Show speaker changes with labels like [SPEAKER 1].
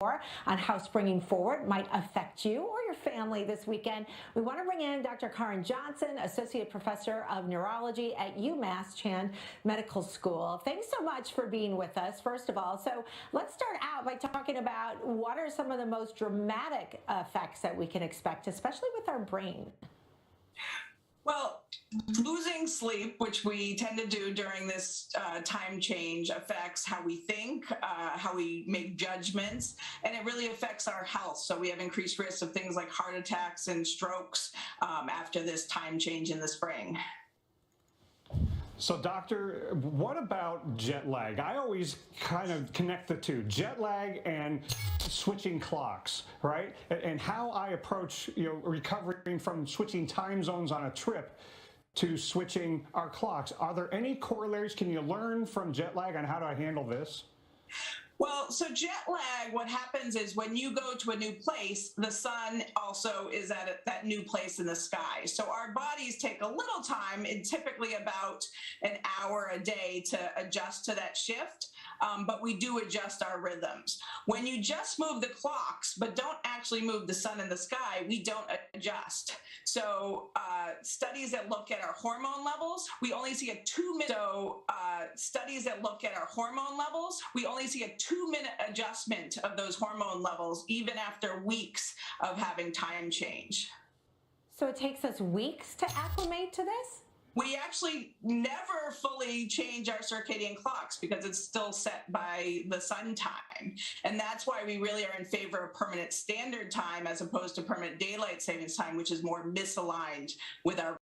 [SPEAKER 1] on how springing forward might affect you or your family this weekend. We want to bring in Dr. Karen Johnson, Associate Professor of Neurology at UMass Chan Medical School. Thanks so much for being with us, first of all. So let's start out by talking about what are some of the most dramatic effects that we can expect, especially with our brain.
[SPEAKER 2] Well, losing sleep, which we tend to do during this time change, affects how we think, how we make judgments, and it really affects our health. So we have increased risks of things like heart attacks and strokes after this time change in the spring.
[SPEAKER 3] So, doctor, what about jet lag? I always kind of connect the two, jet lag and switching clocks, right? And how I approach, recovering from switching time zones on a trip to switching our clocks. Are there any corollaries? Can you learn from jet lag on how to handle this?
[SPEAKER 2] Well, so jet lag, what happens is when you go to a new place, the sun also is at that new place in the sky. So our bodies take a little time, and typically about an hour a day, to adjust to that shift. But we do adjust our rhythms. When you just move the clocks, but don't actually move the sun in the sky, we don't adjust. So studies that look at our hormone levels, we only see a 2-minute. So studies that look at our hormone levels, we only see a 2-minute adjustment of those hormone levels, even after weeks of having time change.
[SPEAKER 1] So it takes us weeks to acclimate to this?
[SPEAKER 2] We actually never fully change our circadian clocks because it's still set by the sun time. And that's why we really are in favor of permanent standard time as opposed to permanent daylight savings time, which is more misaligned with our